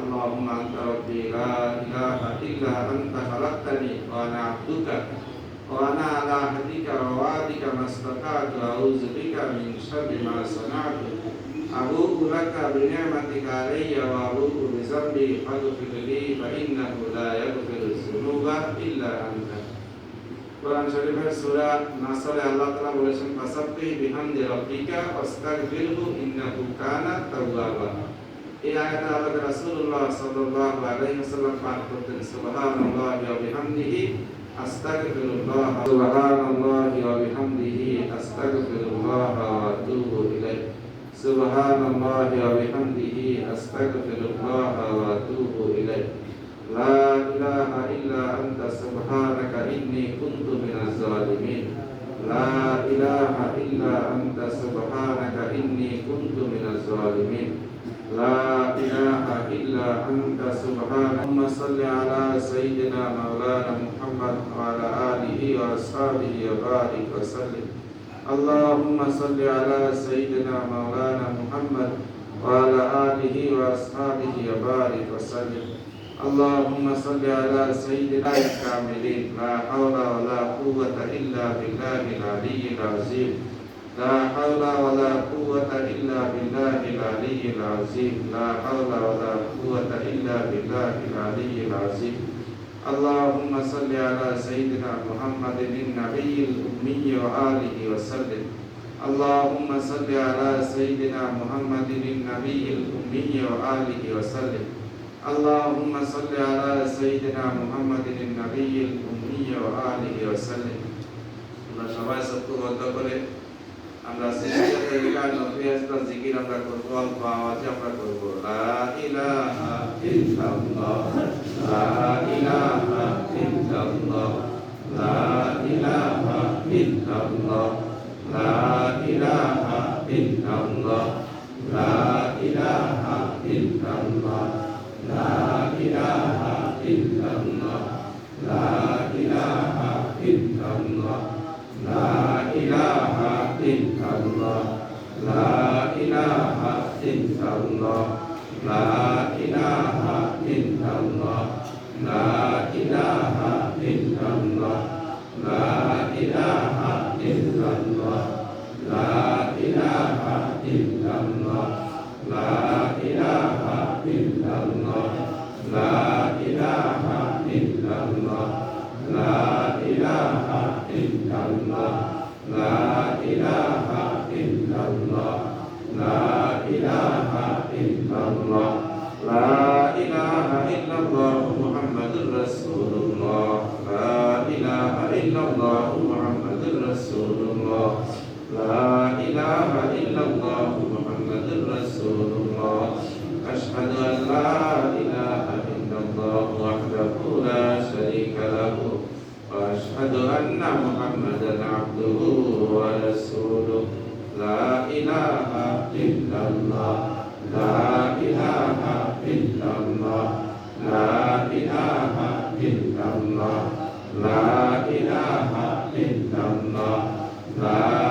اللهم أنت ربي لا إله إلا أنت خلقتني وأنا عبدك وأنا على عهدك ووعدك ما استطعت أعوذ بك من شر ما صنعت أبوء لك بنعمتك علي وأبوء بذنبي فاغفر لي فإنه لا يغفر الذنوب إلا أنت। কোরআন শরীফের সূরা নাসরে আল্লাহ তাআলা বলেছেন ফাসাব্বিহ বিহামদি রাব্বিকা ওয়াস্তাগফিরহু ইন্নাহু কানা তাওয়াবা। এই আয়াতে আল্লাহ রাসূলুল্লাহ সাল্লাল্লাহু আলাইহি ওয়াসাল্লাম পাঠ করতেন সুবহানাল্লাহি ওয়া বিহামদিহি আস্তাগফিরুল্লাহ সুবহানাল্লাহি ওয়া বিহামদিহি আস্তাগফিরুল্লাহ ওয়া আতুবু ইলাইহি সুবহানাল্লাহি ওয়া বিহামদিহি আস্তাগফিরুল্লাহ ওয়া আতুবু ইলাইহি লা ইলাহা ইল্লা আনতা সুবহানাকা ইন্নী কুনতু মিনাজ জালিমিন লা ইলাহা ইল্লা আনতা সুবহানাকা ইন্নী কুনতু মিনাজ জালিমিন লা ইলাহা ইল্লা আনতা সুবহানাকা আল্লাহুম্মা সাল্লি আলা সাইয়্যিদিনা মাওলানা মুহাম্মদ ওয়া আলা আলিহি ওয়া আসহাবিহি ওয়া বারিক ওয়া সাল্লিম আল্লাহুম্মা সাল্লি আলা সাইয়্যিদিনা মাওলানা মুহাম্মদ ওয়া আলা আলিহি ওয়া আসহাবিহি ওয়া বারিক ওয়া সাল্লিম اللهم صل على سيدنا الكاملين لا حول ولا قوة إلا بالله العلي العظيم لا حول ولا قوة إلا بالله العلي العظيم لا حول ولا قوة إلا بالله العلي العظيم اللهم صل على سيدنا محمد النبي الأمي وآله وسلم اللهم صل على سيدنا محمد النبي الأمي وآله وسلم اللهم صل على سيدنا محمد النبي الأمي وآله وسلم আমরা সবাই সত্য বন্ধ করে আমরা সৃষ্টিকর্তার গান নফিয়াস্তা জিকির আমরা করব অল্প আওয়াজে আমরা করব লা ইলাহা ইল্লাল্লাহ লা ইলাহা ইল্লাল্লাহ লা ইলাহা ইল্লাল্লাহ লা ইলাহা ইল্লাল্লাহ লা ইলাহা ইল্লাল্লাহ লা ইলাহা ইল্লাল্লাহ লা ইলাহা ইল্লাল্লাহ লা ইলাহা ইল্লাল্লাহ লা ইলাহা ইল্লাল্লাহ লা ইলাহা ইল্লাল্লাহ লা ইলাহা ইল্লাল্লাহ লা ইলাহা ইল্লাল্লাহ লা ইলাহা ইল্লাল্লাহ লা ইলাহা ইল্লাল্লাহ লা ইলাহা ইল্লাল্লাহ লা ইলাহা ইল্লাল্লাহ লা ইলাহা ইল্লাল্লাহ লা ইলাহা ইল্লাল্লাহ লা ইলাহা ইল্লাল্লাহ মুহাম্মাদুর রাসূলুল্লাহ লা ইলাহা ইল্লাল্লাহ মুহাম্মাদুর রাসূলুল্লাহ লা ইলাহা ইল্লাল্লাহ মুহাম্মাদুর রাসূলুল্লাহ আশহাদু আল লা ইলাহা ইল্লাল্লাহ ওয়াহদাহু লা শারীকা লাহু ওয়া আশহাদু আন্না মুহাম্মাদান আবদুহু ওয়া রাসূলুহু লা ইলাহা ইল্লাল্লাহ লা ইলাহা ইল্লাল্লাহ লা ইলাহা ইল্লাল্লাহ লা ইলাহা ইল্লাল্লাহ লা